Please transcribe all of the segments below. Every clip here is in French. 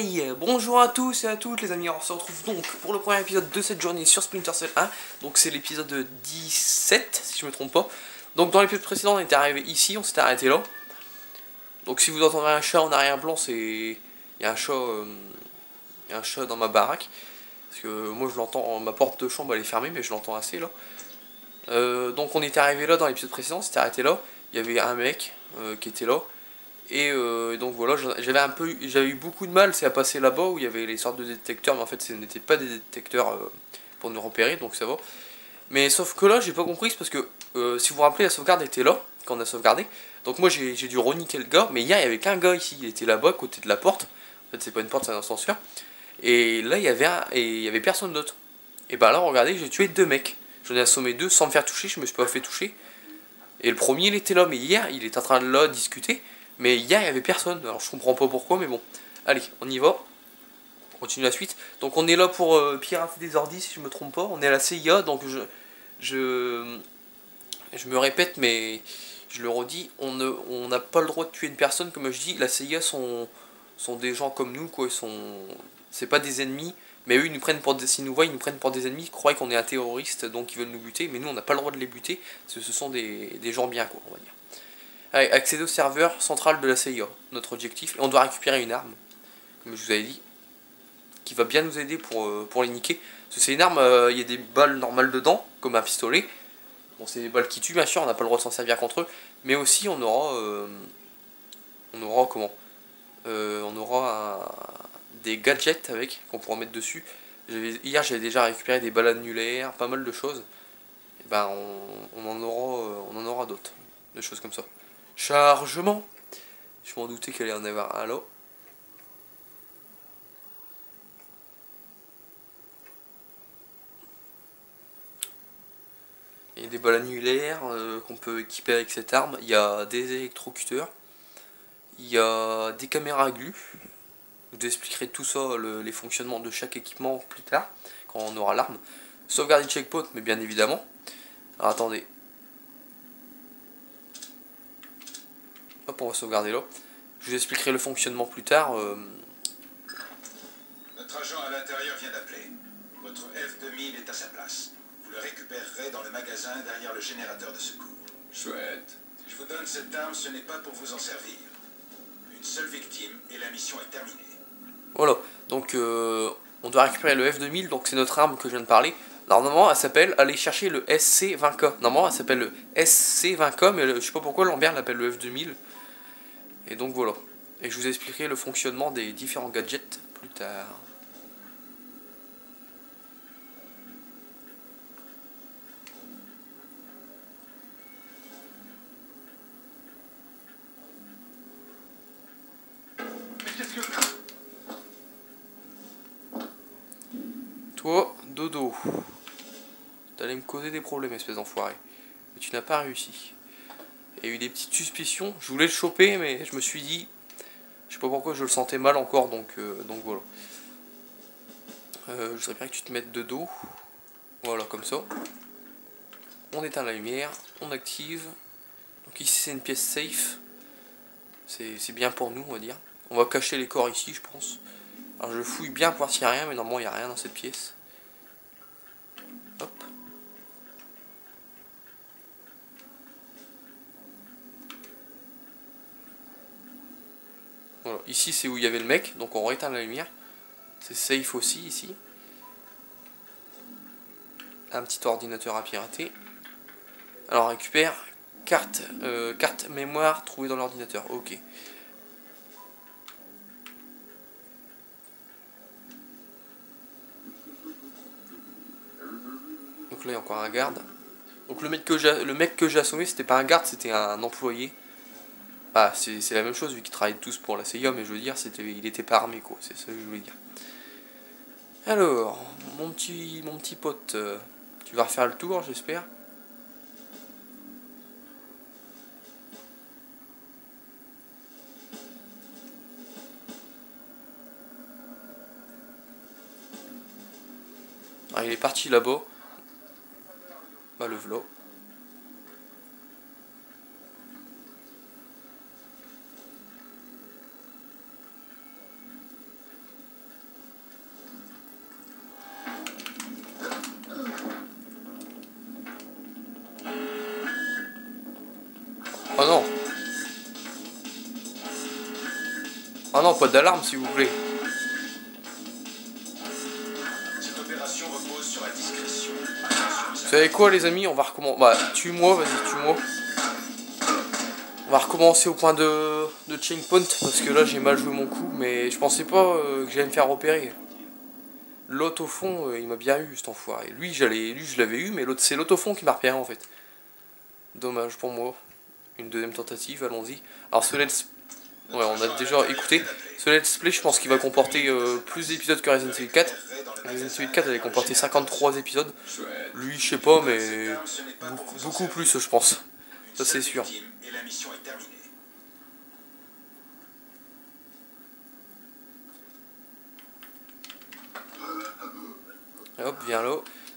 Hey, bonjour à tous et à toutes les amis, on se retrouve donc pour le premier épisode de cette journée sur Splinter Cell 1. Donc c'est l'épisode 17 si je me trompe pas. Donc dans l'épisode précédent on était arrivé ici, on s'était arrêté là. Donc si vous entendez un chat en arrière-plan, c'est... Il y a un chat dans ma baraque. Parce que moi je l'entends, ma porte de chambre elle est fermée mais je l'entends assez là. Donc on était arrivé là dans l'épisode précédent, on s'était arrêté là. Il y avait un mec qui était là. Et donc voilà, j'avais eu beaucoup de mal, c'est à passer là-bas où il y avait les sortes de détecteurs, mais en fait ce n'étaient pas des détecteurs pour nous repérer, donc ça va. Mais sauf que là, j'ai pas compris, c'est parce que si vous vous rappelez, la sauvegarde était là, quand on a sauvegardé. Donc moi j'ai dû reniquer le gars, mais hier il y avait qu'un gars ici, il était là-bas, à côté de la porte. En fait c'est pas une porte, c'est un ascenseur. Et là il y avait personne d'autre. Et bah là regardez, j'ai tué deux mecs. J'en ai assommé deux sans me faire toucher, je me suis pas fait toucher. Et le premier il était là, mais hier il était en train de là discuter. Mais hier il y avait personne, alors je comprends pas pourquoi, mais bon. Allez, on y va. On continue la suite. Donc on est là pour pirater des ordis si je me trompe pas. On est à la CIA, donc je me répète, mais je le redis, on n'a pas le droit de tuer une personne, comme je dis, la CIA sont des gens comme nous, quoi, c'est pas des ennemis, mais eux ils nous prennent pour des, s'ils nous voient, ils nous prennent pour des ennemis, ils croient qu'on est un terroriste, donc ils veulent nous buter, mais nous on n'a pas le droit de les buter, parce que ce sont des gens bien, quoi, on va dire. Allez, accéder au serveur central de la CIA, notre objectif, et on doit récupérer une arme, comme je vous avais dit, qui va bien nous aider pour les niquer, parce que c'est une arme, il y a des balles normales dedans, comme un pistolet. Bon, c'est des balles qui tuent, bien sûr, on n'a pas le droit de s'en servir contre eux, mais aussi on aura comment on aura des gadgets avec, qu'on pourra mettre dessus. Hier j'avais déjà récupéré des balles annulaires, pas mal de choses, et ben on en aura d'autres, des choses comme ça. Chargement. Je m'en doutais qu'elle allait en avoir un là. Il y a des balles annulaires qu'on peut équiper avec cette arme. Il y a des électrocuteurs. Il y a des caméras à glu. Je vous expliquerai tout ça, les fonctionnements de chaque équipement plus tard, quand on aura l'arme. Sauvegarder le checkpoint, mais bien évidemment. Alors attendez. Hop, on va sauvegarder là. Je vous expliquerai le fonctionnement plus tard. Notre agent à l'intérieur vient d'appeler. Votre F2000 est à sa place. Vous le récupérerez dans le magasin derrière le générateur de secours. Chouette. Si je vous donne cette arme, ce n'est pas pour vous en servir. Une seule victime et la mission est terminée. Voilà, donc on doit récupérer le F2000, donc c'est notre arme que je viens de parler. Normalement, elle s'appelle, allez chercher le SC20K. Normalement, elle s'appelle le SC20K, mais je sais pas pourquoi Lambert l'appelle le F2000. Et donc voilà. Et je vous expliquerai le fonctionnement des différents gadgets plus tard. Mais qu'est-ce que... Toi, dodo. T'allais me causer des problèmes, espèce d'enfoiré. Mais tu n'as pas réussi. Il y a eu des petites suspicions. Je voulais le choper, mais je me suis dit... Je sais pas pourquoi je le sentais mal encore, donc voilà. Je voudrais bien que tu te mettes de dos. Voilà, comme ça. On éteint la lumière, on active. Donc ici c'est une pièce safe. C'est bien pour nous, on va dire. On va cacher les corps ici, je pense. Alors je fouille bien pour voir s'il n'y a rien, mais normalement il n'y a rien dans cette pièce. Hop. Voilà, ici c'est où il y avait le mec, donc on rééteint la lumière. C'est safe aussi ici. Un petit ordinateur à pirater. Alors on récupère carte mémoire trouvée dans l'ordinateur. Ok. Donc là il y a encore un garde. Donc le mec que j'ai assommé c'était pas un garde, c'était un employé. Bah c'est la même chose vu qu'ils travaillent tous pour la CIA, mais je veux dire il était pas armé quoi, c'est ça que je voulais dire. Alors, mon petit pote, tu vas refaire le tour j'espère. Ah, il est parti là-bas. Bah le vlog. Ah non, pas d'alarme s'il vous plaît. Cette opération repose sur la discrétion. Vous savez quoi les amis, on va recommencer. Bah, tue-moi, vas-y, tue-moi. On va recommencer au point de checkpoint parce que là j'ai mal joué mon coup, mais je pensais pas que j'allais me faire repérer. L'autre au fond, il m'a bien eu cet enfoiré. Lui je l'avais eu, mais l'autre c'est l'autre au fond qui m'a repéré en fait. Dommage pour moi. Une deuxième tentative, allons-y. Alors ce let's... Ouais, on a déjà écouté. Ce let's play, je pense qu'il va comporter plus d'épisodes que Resident Evil 4. Resident Evil 4 allait comporter 53 épisodes. Lui, je sais pas, mais beaucoup plus, je pense. Ça, c'est sûr. Et la mission est terminée. Hop, viens là.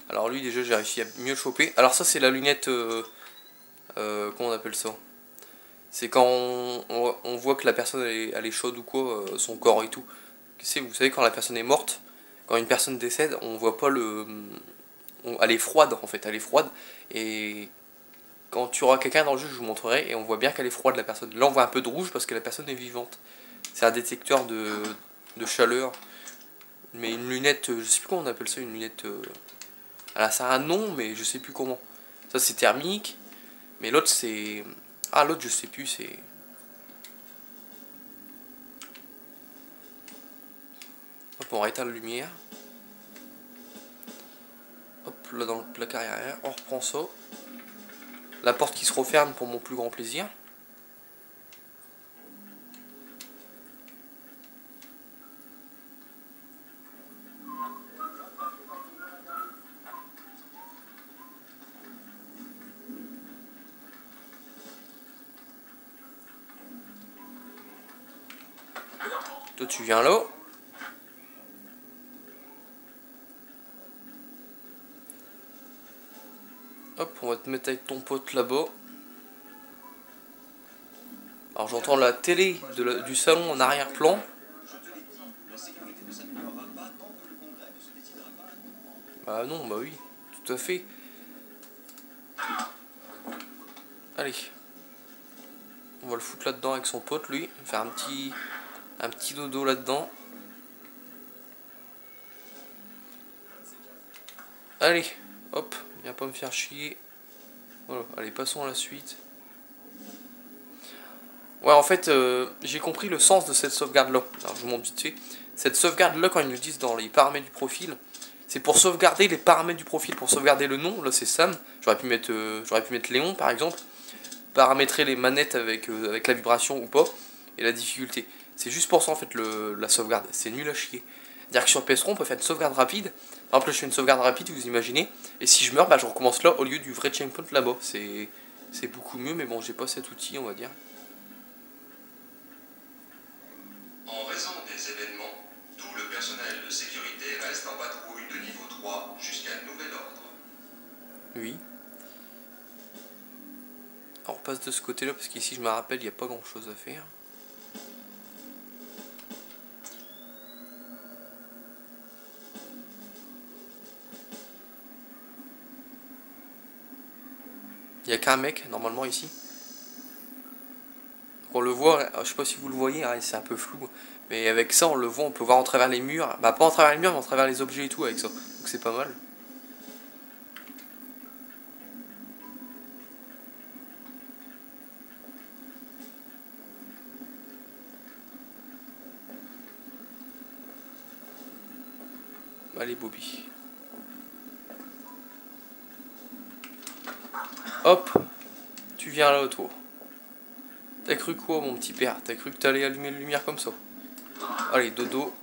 Alors lui, déjà, j'ai réussi à mieux le choper. Alors ça, c'est la lunette... comment on appelle ça? C'est quand on voit que la personne elle est chaude ou quoi, son corps et tout. Vous savez, quand la personne est morte, quand une personne décède, on voit pas le... elle est froide en fait, elle est froide. Et quand tu auras quelqu'un dans le jeu, je vous montrerai, et on voit bien qu'elle est froide la personne. Là on voit un peu de rouge parce que la personne est vivante. C'est un détecteur de chaleur. Mais une lunette, je sais plus comment on appelle ça, une lunette... Alors ça a un nom, mais je sais plus comment. Ça c'est thermique, mais l'autre c'est... Ah l'autre je sais plus, c'est... Hop, on rééteint la lumière. Hop, là dans le placard arrière, on reprend ça. La porte qui se referme pour mon plus grand plaisir. Toi tu viens là. Hop, on va te mettre avec ton pote là-bas. Alors j'entends la télé du salon en arrière-plan. Bah non, bah oui, tout à fait. Allez. On va le foutre là-dedans avec son pote, lui. Faire un petit dodo là-dedans. Allez, hop, viens pas me faire chier. Voilà, allez, passons à la suite. Ouais, en fait, j'ai compris le sens de cette sauvegarde-là. Alors, je vous montre vite fait. Cette sauvegarde-là, quand ils nous disent dans les paramètres du profil, c'est pour sauvegarder les paramètres du profil, pour sauvegarder le nom. Là, c'est Sam. J'aurais pu mettre Léon, par exemple. Paramétrer les manettes avec la vibration ou pas, et la difficulté. C'est juste pour ça, en fait, la sauvegarde. C'est nul à chier. C'est-à-dire que sur PS3, on peut faire une sauvegarde rapide. Par exemple, là, je fais une sauvegarde rapide, vous imaginez. Et si je meurs, bah, je recommence là, au lieu du vrai checkpoint là-bas. C'est beaucoup mieux, mais bon, j'ai pas cet outil, on va dire. En raison des événements, tout le personnel de sécurité reste en patrouille de niveau 3 jusqu'à nouvel ordre. Oui. Alors, on passe de ce côté-là, parce qu'ici, je me rappelle, il n'y a pas grand-chose à faire. Il n'y a qu'un mec, normalement, ici. On le voit, je sais pas si vous le voyez, hein, c'est un peu flou. Mais avec ça, on le voit, on peut voir en travers les murs. Bah, pas en travers les murs, mais en travers les objets et tout avec ça. Donc c'est pas mal. Allez, Bobby. Hop. Tu viens là, toi. T'as cru quoi, mon petit père? T'as cru que t'allais allumer la lumière comme ça? Allez, dodo.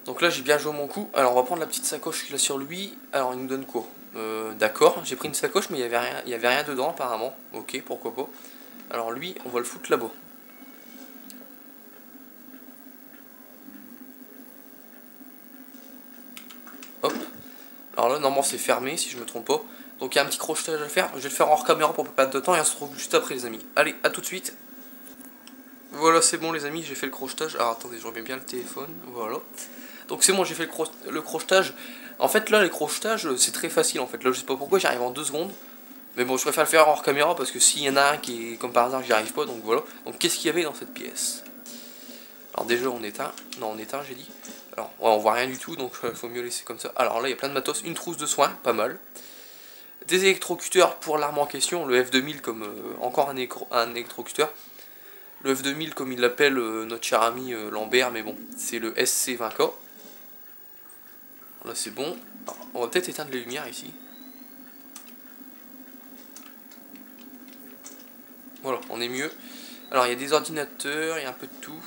Donc là, j'ai bien joué mon coup. Alors, on va prendre la petite sacoche qu'il a sur lui. Alors, il nous donne quoi? D'accord, j'ai pris une sacoche, mais il y avait rien dedans, apparemment. Ok, pourquoi pas. Alors, lui, on va le foutre là-bas. Hop. Alors là, normalement, c'est fermé, si je me trompe pas. Donc, il y a un petit crochetage à faire. Je vais le faire hors caméra pour pas perdre de temps et on se retrouve juste après, les amis. Allez, à tout de suite. Voilà, c'est bon, les amis, j'ai fait le crochetage. Alors, attendez, je remets bien le téléphone. Voilà. Donc, c'est bon, j'ai fait le crochetage. En fait, là, les crochetages, c'est très facile, en fait. Là, je sais pas pourquoi, j'arrive en 2 secondes. Mais bon, je préfère le faire hors caméra parce que s'il y en a un qui est, comme par hasard, j'y arrive pas, donc voilà. Donc, qu'est-ce qu'il y avait dans cette pièce? Alors déjà on éteint, non on éteint j'ai dit. Alors ouais, on voit rien du tout, donc il faut mieux laisser comme ça. Alors là il y a plein de matos, une trousse de soins, pas mal. Des électrocuteurs pour l'arme en question, le F2000 comme encore un électrocuteur. Le F2000 comme il l'appelle notre cher ami Lambert, mais bon, c'est le SC20K. Là c'est bon. Alors, on va peut-être éteindre les lumières ici. Voilà, on est mieux. Alors il y a des ordinateurs, il y a un peu de tout.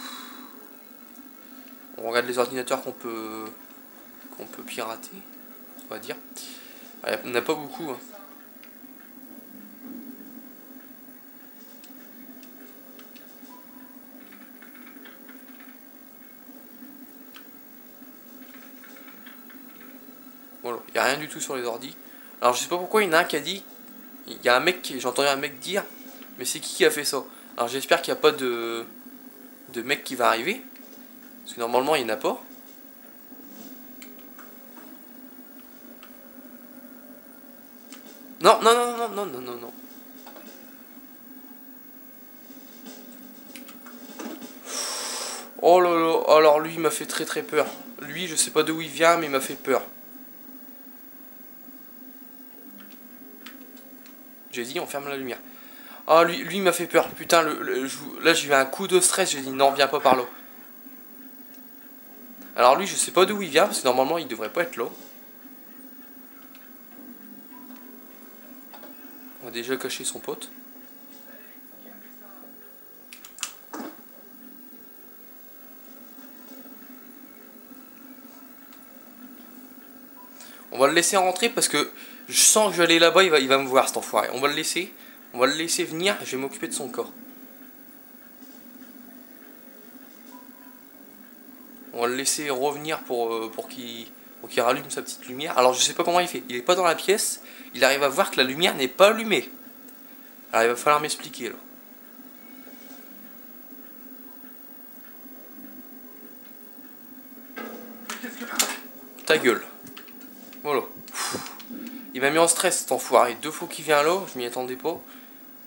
On regarde les ordinateurs qu'on peut pirater, on va dire. Alors, il n'y en a pas beaucoup. Hein. Voilà, il n'y a rien du tout sur les ordis. Alors je sais pas pourquoi il y en a un qui a dit. Il y a un mec, j'ai entendu un mec dire, mais c'est qui a fait ça? Alors j'espère qu'il n'y a pas de mec qui va arriver. Parce que normalement il n'y en a pas. Non, non, non, non, non, non, non, non. Oh là là, alors lui il m'a fait très très peur. Lui je sais pas d'où il vient mais il m'a fait peur. J'ai dit on ferme la lumière. Ah lui il m'a fait peur. Putain là j'ai eu un coup de stress, j'ai dit non viens pas par là. Alors lui je sais pas d'où il vient parce que normalement il devrait pas être là. On va déjà cacher son pote. On va le laisser rentrer parce que je sens que je vais aller là-bas, il va me voir cet enfoiré. On va le laisser venir, je vais m'occuper de son corps. On va le laisser revenir pour qu'il rallume sa petite lumière. Alors je sais pas comment il fait, il est pas dans la pièce, il arrive à voir que la lumière n'est pas allumée. Alors il va falloir m'expliquer là. Ta gueule. Voilà. Il m'a mis en stress cet enfoiré. 2 fois qu'il vient là, je m'y attendais pas.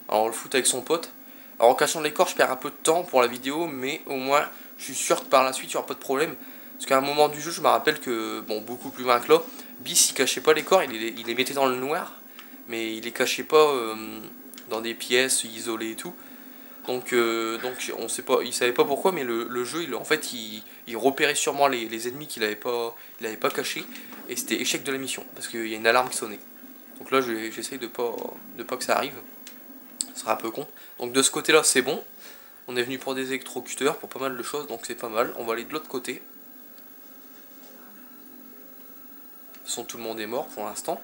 Alors on le fout avec son pote. Alors en cachant les corps, je perds un peu de temps pour la vidéo, mais au moins je suis sûr que par la suite il n'y aura pas de problème. Parce qu'à un moment du jeu, je me rappelle que, bon, beaucoup plus loin que là, Bis il cachait pas les corps, il les mettait dans le noir, mais il les cachait pas dans des pièces isolées et tout. Donc on sait pas, il savait pas pourquoi, mais le jeu, en fait, il repérait sûrement les ennemis qu'il avait pas cachés, et c'était échec de la mission, parce qu'il y a une alarme qui sonnait. Donc là, j'essaye de pas que ça arrive. Ce sera un peu con. Donc de ce côté-là, c'est bon. On est venu pour des électrocuteurs, pour pas mal de choses, donc c'est pas mal. On va aller de l'autre côté. De toute façon, tout le monde est mort pour l'instant.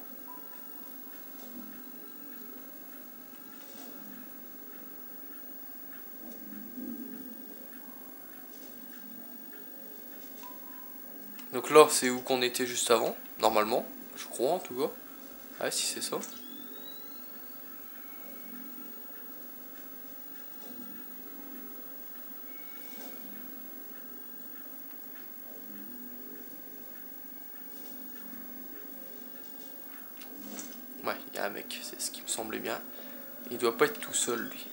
Donc là, c'est où qu'on était juste avant, normalement. Je crois, en tout cas. Ouais, si c'est ça. Ouais, il y a un mec, c'est ce qui me semblait bien. Il doit pas être tout seul, lui.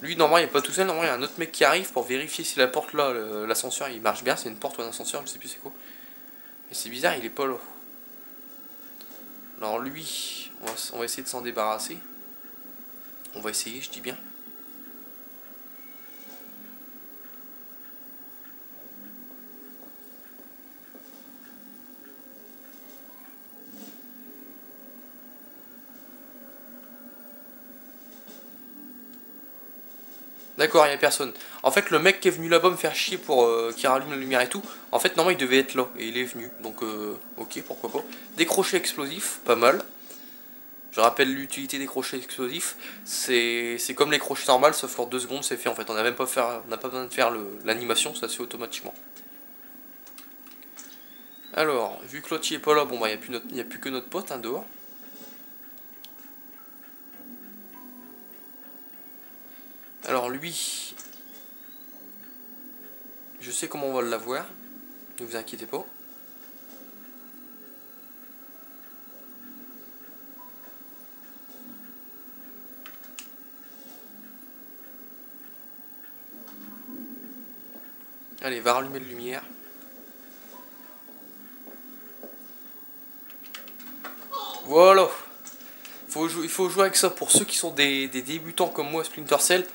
Lui, normalement, il n'est pas tout seul. Normalement, il y a un autre mec qui arrive pour vérifier si la porte là, l'ascenseur, il marche bien. C'est une porte ou un ascenseur, je sais plus c'est quoi. Mais c'est bizarre, il est pas là. Alors lui, on va essayer de s'en débarrasser. On va essayer, je dis bien. D'accord, il n'y a personne. En fait, le mec qui est venu là-bas me faire chier pour qu'il rallume la lumière et tout, en fait, normalement, il devait être là. Et il est venu. Donc, ok, pourquoi pas. Des crochets explosifs, pas mal. Je rappelle l'utilité des crochets explosifs. C'est comme les crochets normaux, sauf qu'en 2 secondes, c'est fait. En fait, on n'a même pas, pas besoin de faire l'animation, ça se fait automatiquement. Alors, vu que l'autre n'est pas là, bon, bah, il n'y a plus que notre pote hein, dehors. Alors, lui, je sais comment on va l'avoir. Ne vous inquiétez pas. Allez, va rallumer la lumière. Voilà. Il faut jouer avec ça pour ceux qui sont des débutants comme moi à Splinter Cell.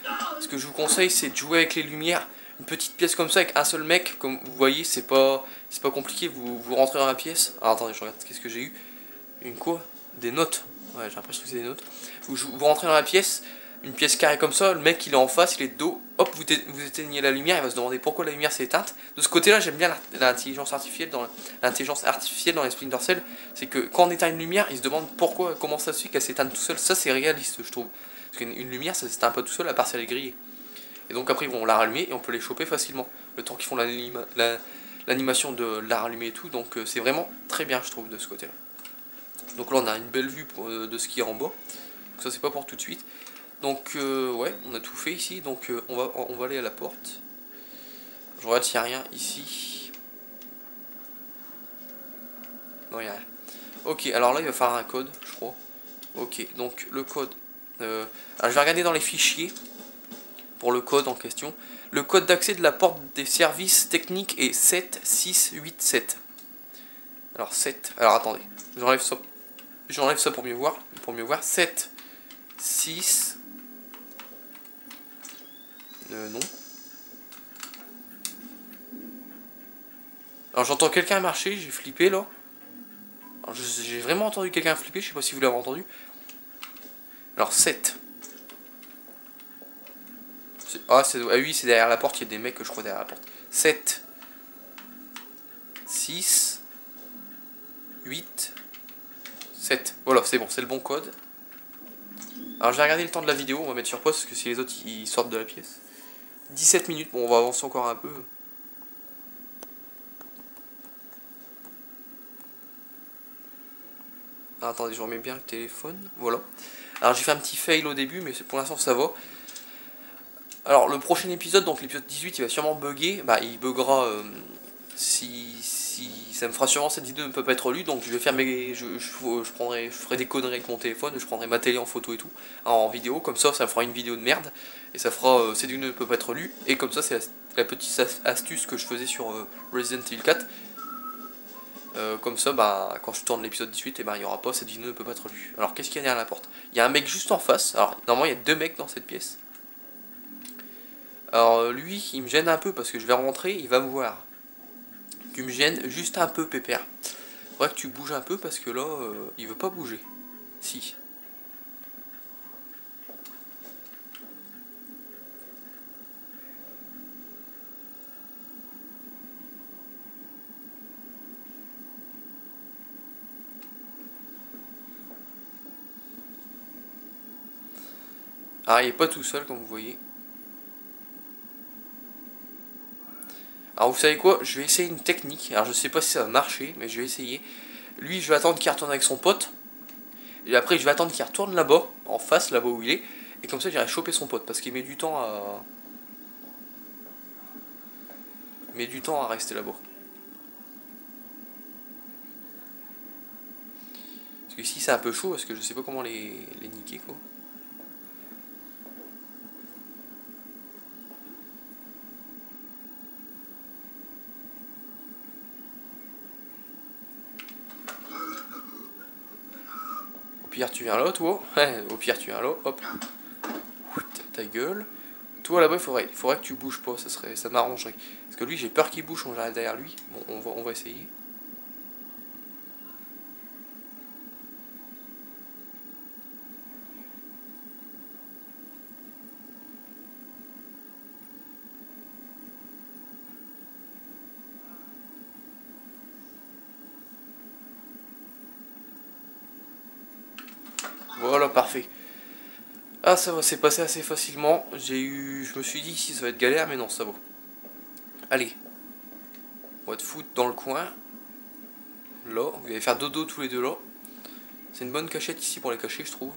Ce que je vous conseille, c'est de jouer avec les lumières. Une petite pièce comme ça avec un seul mec, comme vous voyez, c'est pas compliqué. Vous rentrez dans la pièce. Alors attendez, je regarde qu'est-ce que j'ai eu. Une quoi? Des notes. Ouais, j'ai l'impression que c'est des notes. Vous rentrez dans la pièce, une pièce carrée comme ça, le mec il est en face, il est de dos, hop, vous éteignez la lumière, il va se demander pourquoi la lumière s'est éteinte. De ce côté-là, j'aime bien l'intelligence artificielle dans les Splinter Cell, c'est que quand on éteint une lumière, il se demande comment ça se fait qu'elle s'éteint tout seul. Ça c'est réaliste, je trouve. Parce qu'une lumière, ça s'éteint pas tout seul à part si elle est grillée. Et donc après, ils vont la rallumer et on peut les choper facilement. Le temps qu'ils font l'animation de la rallumer et tout, donc c'est vraiment très bien, je trouve, de ce côté-là. Donc là, on a une belle vue de ce qui est en bas. Donc ça, c'est pas pour tout de suite. Donc ouais, on a tout fait ici, donc on va aller à la porte. Je regarde s'il n'y a rien ici. Non, il n'y a rien. Ok, alors là il va falloir un code, je crois. Ok, donc le code. Alors je vais regarder dans les fichiers pour le code en question. Le code d'accès de la porte des services techniques est 7687. Alors 7. Alors attendez, j'enlève ça pour mieux voir. 7, 6. Non. Alors j'entends quelqu'un marcher, j'ai flippé là. J'ai vraiment entendu quelqu'un flipper, je sais pas si vous l'avez entendu. Alors 7. Ah oui, c'est derrière la porte, il y a des mecs que je crois derrière la porte. 7. 6. 8. 7. Voilà, c'est bon, c'est le bon code. Alors j'ai regardé le temps de la vidéo, on va mettre sur pause parce que si les autres ils sortent de la pièce. 17 minutes, bon on va avancer encore un peu. Ah, attendez, je remets bien le téléphone, voilà. Alors j'ai fait un petit fail au début, mais pour l'instant ça va. Alors le prochain épisode, donc l'épisode 18, il va sûrement bugger. Bah il buggera si ça me fera sûrement cette vidéo ne peut pas être lue, donc je vais faire je ferai des conneries avec mon téléphone, je prendrai ma télé en photo et tout, en vidéo, comme ça fera une vidéo de merde, et ça fera cette vidéo ne peut pas être lue, et comme ça c'est la petite astuce que je faisais sur Resident Evil 4. Comme ça, bah, quand je tourne l'épisode 18, et bah, il n'y aura pas, cette vidéo ne peut pas être lue. Alors qu'est-ce qu'il y a derrière la porte? Il y a un mec juste en face, alors normalement il y a deux mecs dans cette pièce. Alors lui, il me gêne un peu parce que je vais rentrer, il va me voir. Tu me gênes juste un peu, pépère. Faudrait que tu bouges un peu parce que là, il veut pas bouger. Si. Ah, il est pas tout seul comme vous voyez. Alors vous savez quoi, je vais essayer une technique. Alors je sais pas si ça va marcher, mais je vais essayer. Lui, je vais attendre qu'il retourne avec son pote. Et après, je vais attendre qu'il retourne là-bas, en face, là-bas où il est. Et comme ça, j'irai choper son pote. Parce qu'il met du temps à... rester là-bas. Parce que ici, c'est un peu chaud, parce que je sais pas comment les niquer, quoi. Au pire, tu viens là, toi. Au pire, tu viens là, hop. Ta gueule. Toi, là-bas, il faudrait que tu bouges pas, ça m'arrangerait. Parce que lui, j'ai peur qu'il bouge quand j'arrive derrière lui. Bon, on va essayer. Voilà, parfait. Ah, ça va, c'est passé assez facilement. Je me suis dit ici ça va être galère, mais non, ça va. Allez. On va te foutre dans le coin. Là, vous allez faire dodo tous les deux là. C'est une bonne cachette ici pour les cacher, je trouve.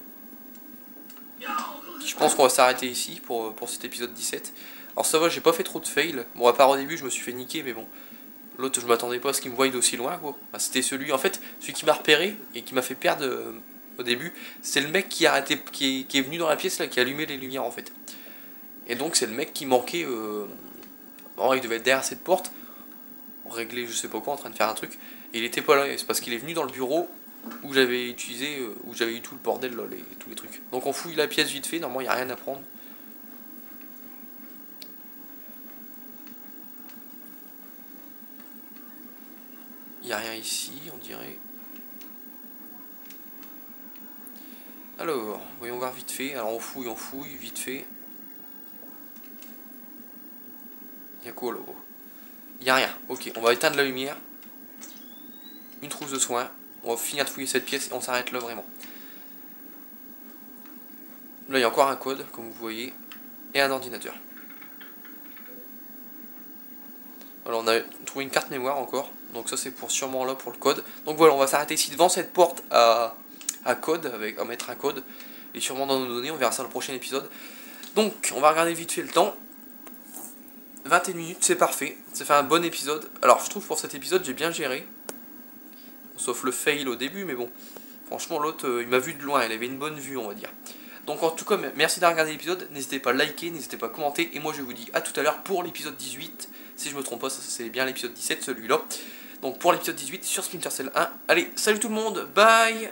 Je pense qu'on va s'arrêter ici pour cet épisode 17. Alors ça va, j'ai pas fait trop de fail. Bon, à part au début, je me suis fait niquer, mais bon. L'autre, je m'attendais pas à ce qu'il me voie d'aussi loin, quoi. Enfin, c'était celui qui m'a repéré et qui m'a fait perdre au début. C'est le mec qui est venu dans la pièce, là, qui a allumé les lumières, en fait. Et donc, c'est le mec qui manquait il devait être derrière cette porte, réglé je sais pas quoi, en train de faire un truc, et il était pas là, et c'est parce qu'il est venu dans le bureau où j'avais utilisé, où j'avais eu tout le bordel là, tous les trucs. Donc on fouille la pièce vite fait, normalement il n'y a rien à prendre. Il n'y a rien ici, on dirait. Alors, voyons voir vite fait. Alors on fouille, vite fait. Il y a quoi là-haut? Il n'y a rien. Ok, on va éteindre la lumière. Une trousse de soins. On va finir de fouiller cette pièce et on s'arrête là vraiment. Là, il y a encore un code, comme vous voyez. Et un ordinateur. Alors on a trouvé une carte mémoire encore. Donc ça c'est sûrement là pour le code. Donc voilà, on va s'arrêter ici devant cette porte à code, à mettre un code. Et sûrement dans nos données, on verra ça dans le prochain épisode. Donc, on va regarder vite fait le temps. 21 minutes, c'est parfait. Ça fait un bon épisode. Alors, je trouve pour cet épisode, j'ai bien géré. Sauf le fail au début, mais bon. Franchement, l'autre, il m'a vu de loin. Il avait une bonne vue, on va dire. Donc, en tout cas, merci d'avoir regardé l'épisode. N'hésitez pas à liker, n'hésitez pas à commenter. Et moi, je vous dis à tout à l'heure pour l'épisode 18. Si je me trompe pas, c'est bien l'épisode 17, celui-là. Donc, pour l'épisode 18 sur Splinter Cell 1. Allez, salut tout le monde, bye!